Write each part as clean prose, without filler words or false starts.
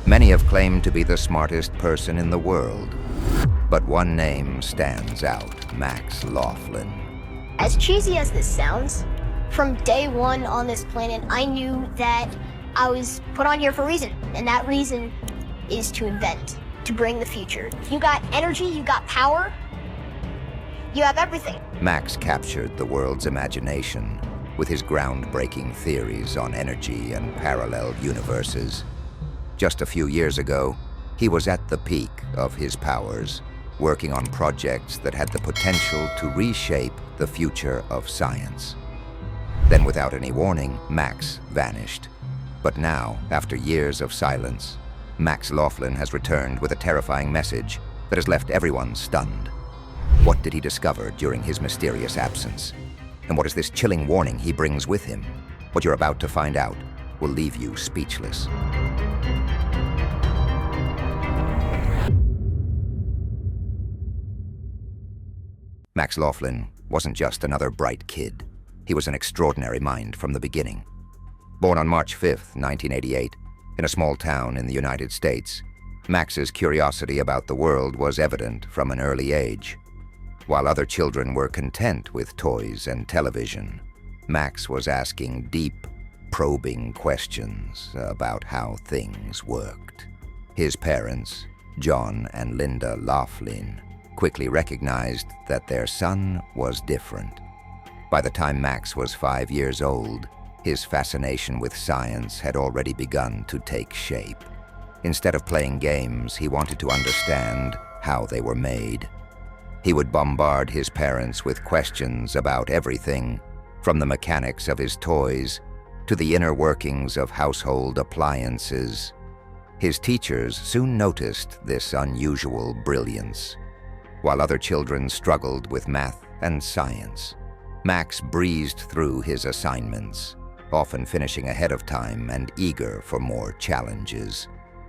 Many have claimed to be the smartest person in the world. But one name stands out: Max Laughlin. As cheesy as this sounds, from day one on this planet, I knew that I was put on here for a reason, and that reason is to invent, to bring the future. You got energy, you got power, you have everything. Max captured the world's imagination with his groundbreaking theories on energy and parallel universes. Just a few years ago, he was at the peak of his powers, working on projects that had the potential to reshape the future of science. Then, without any warning, Max vanished. But now, after years of silence, Max Laughlin has returned with a terrifying message that has left everyone stunned. What did he discover during his mysterious absence? And what is this chilling warning he brings with him? What you're about to find out will leave you speechless. Max Laughlin wasn't just another bright kid. He was an extraordinary mind from the beginning. Born on March 5th, 1988, in a small town in the United States, Max's curiosity about the world was evident from an early age. While other children were content with toys and television, Max was asking deep, probing questions about how things worked. His parents, John and Linda Laughlin, quickly recognized that their son was different. By the time Max was 5 years old, his fascination with science had already begun to take shape. Instead of playing games, he wanted to understand how they were made. He would bombard his parents with questions about everything, from the mechanics of his toys to the inner workings of household appliances. His teachers soon noticed this unusual brilliance. While other children struggled with math and science, Max breezed through his assignments, often finishing ahead of time and eager for more challenges.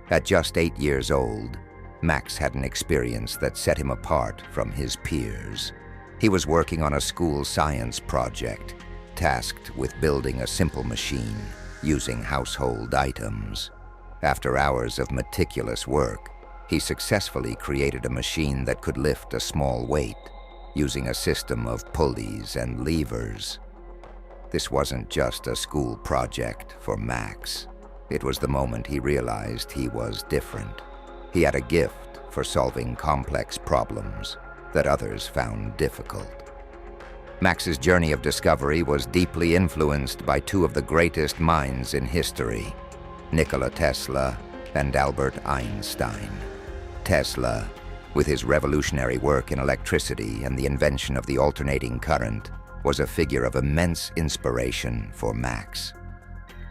At just 8 years old, Max had an experience that set him apart from his peers. He was working on a school science project, tasked with building a simple machine using household items. After hours of meticulous work, he successfully created a machine that could lift a small weight, using a system of pulleys and levers. This wasn't just a school project for Max. It was the moment he realized he was different. He had a gift for solving complex problems that others found difficult. Max's journey of discovery was deeply influenced by two of the greatest minds in history, Nikola Tesla and Albert Einstein. Tesla, with his revolutionary work in electricity and the invention of the alternating current, was a figure of immense inspiration for Max.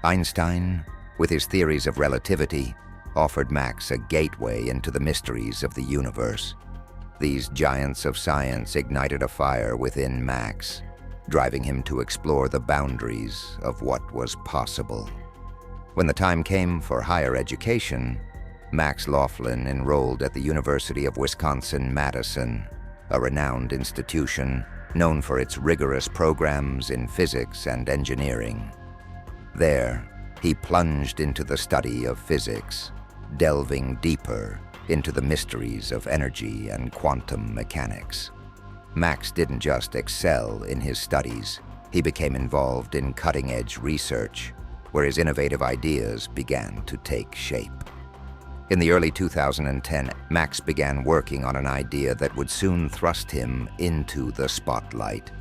Einstein, with his theories of relativity, offered Max a gateway into the mysteries of the universe. These giants of science ignited a fire within Max, driving him to explore the boundaries of what was possible. When the time came for higher education, Max Laughlin enrolled at the University of Wisconsin-Madison, a renowned institution known for its rigorous programs in physics and engineering. There, he plunged into the study of physics, delving deeper into the mysteries of energy and quantum mechanics. Max didn't just excel in his studies, he became involved in cutting-edge research, where his innovative ideas began to take shape. In the early 2010, Max began working on an idea that would soon thrust him into the spotlight.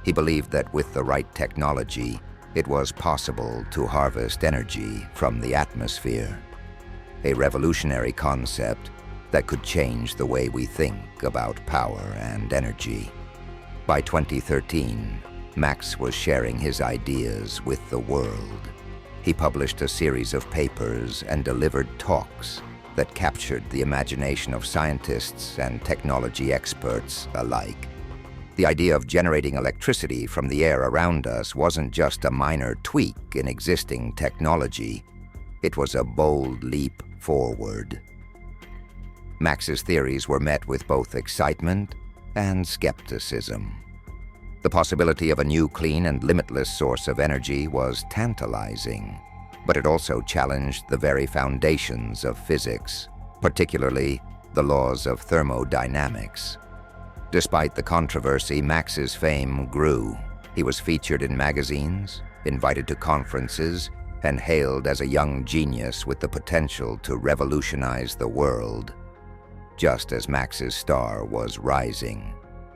He believed that with the right technology, it was possible to harvest energy from the atmosphere, a revolutionary concept that could change the way we think about power and energy. By 2013, Max was sharing his ideas with the world. He published a series of papers and delivered talks that captured the imagination of scientists and technology experts alike. The idea of generating electricity from the air around us wasn't just a minor tweak in existing technology. It was a bold leap forward. Max's theories were met with both excitement and skepticism. The possibility of a new, clean, and limitless source of energy was tantalizing, but it also challenged the very foundations of physics, particularly the laws of thermodynamics. Despite the controversy, Max's fame grew. He was featured in magazines, invited to conferences, and hailed as a young genius with the potential to revolutionize the world. Just as Max's star was rising,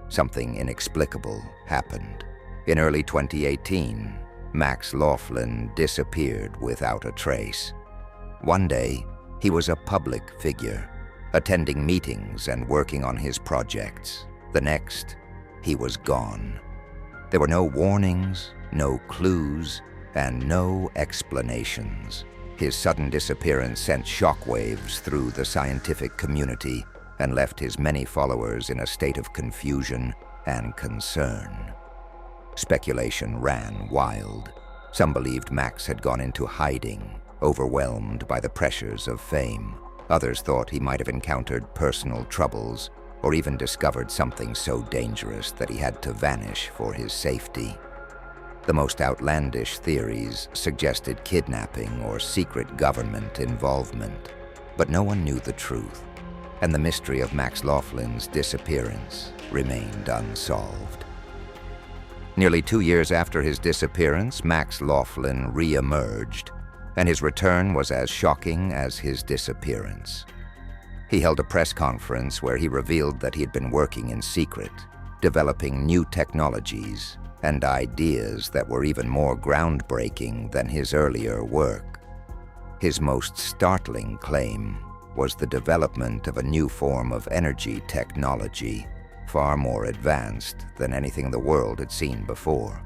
something inexplicable happened. In early 2018, Max Laughlin disappeared without a trace. One day, he was a public figure, attending meetings and working on his projects. The next, he was gone. There were no warnings, no clues, and no explanations. His sudden disappearance sent shockwaves through the scientific community and left his many followers in a state of confusion and concern. Speculation ran wild. Some believed Max had gone into hiding, overwhelmed by the pressures of fame. Others thought he might have encountered personal troubles or even discovered something so dangerous that he had to vanish for his safety. The most outlandish theories suggested kidnapping or secret government involvement, but no one knew the truth, and the mystery of Max Laughlin's disappearance remained unsolved. Nearly 2 years after his disappearance, Max Laughlin re-emerged, and his return was as shocking as his disappearance. He held a press conference where he revealed that he had been working in secret, developing new technologies and ideas that were even more groundbreaking than his earlier work. His most startling claim was the development of a new form of energy technology, far more advanced than anything the world had seen before.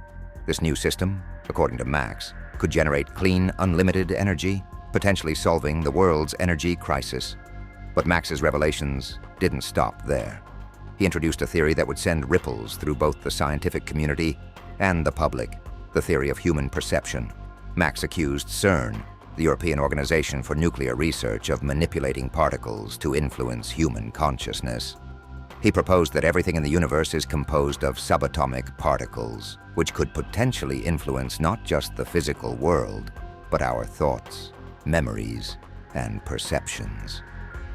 This new system, according to Max, could generate clean, unlimited energy, potentially solving the world's energy crisis. But Max's revelations didn't stop there. He introduced a theory that would send ripples through both the scientific community and the public, the theory of human perception. Max accused CERN, the European Organization for Nuclear Research, of manipulating particles to influence human consciousness. He proposed that everything in the universe is composed of subatomic particles, which could potentially influence not just the physical world, but our thoughts, memories, and perceptions.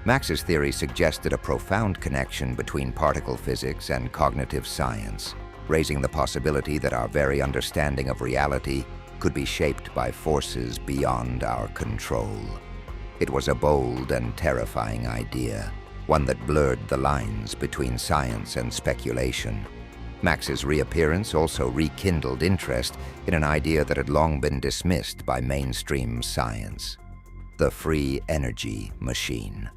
Max's theory suggested a profound connection between particle physics and cognitive science, raising the possibility that our very understanding of reality could be shaped by forces beyond our control. It was a bold and terrifying idea, one that blurred the lines between science and speculation. Max's reappearance also rekindled interest in an idea that had long been dismissed by mainstream science: the free energy machine.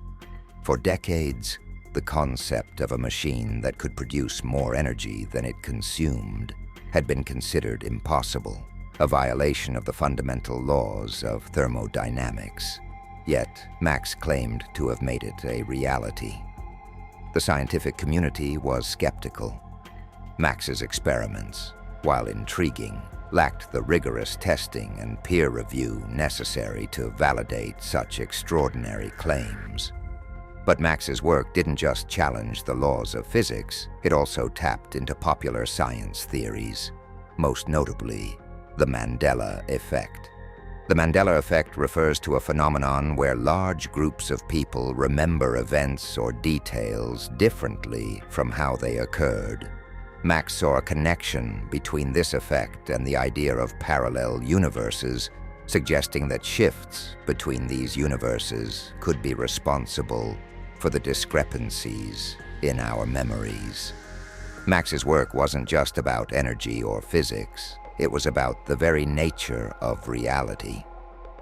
For decades, the concept of a machine that could produce more energy than it consumed had been considered impossible, a violation of the fundamental laws of thermodynamics. Yet, Max claimed to have made it a reality. The scientific community was skeptical. Max's experiments, while intriguing, lacked the rigorous testing and peer review necessary to validate such extraordinary claims. But Max's work didn't just challenge the laws of physics, it also tapped into popular science theories, most notably the Mandela effect. The Mandela effect refers to a phenomenon where large groups of people remember events or details differently from how they occurred. Max saw a connection between this effect and the idea of parallel universes, suggesting that shifts between these universes could be responsible for the discrepancies in our memories. Max's work wasn't just about energy or physics. It was about the very nature of reality.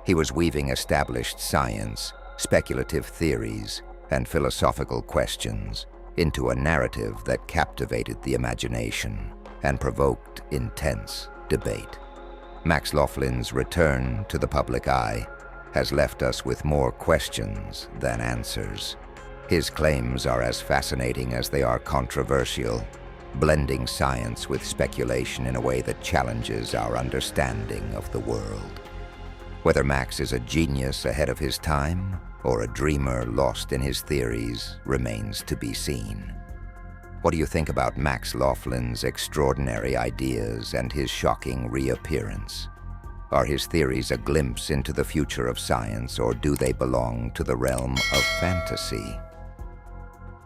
He was weaving established science, speculative theories, and philosophical questions into a narrative that captivated the imagination and provoked intense debate. Max Laughlin's return to the public eye has left us with more questions than answers. His claims are as fascinating as they are controversial, blending science with speculation in a way that challenges our understanding of the world. Whether Max is a genius ahead of his time or a dreamer lost in his theories remains to be seen. What do you think about Max Laughlin's extraordinary ideas and his shocking reappearance? Are his theories a glimpse into the future of science, or do they belong to the realm of fantasy?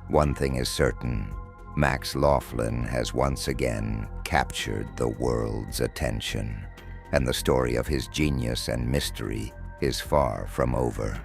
One thing is certain, Max Laughlin has once again captured the world's attention, and the story of his genius and mystery is far from over.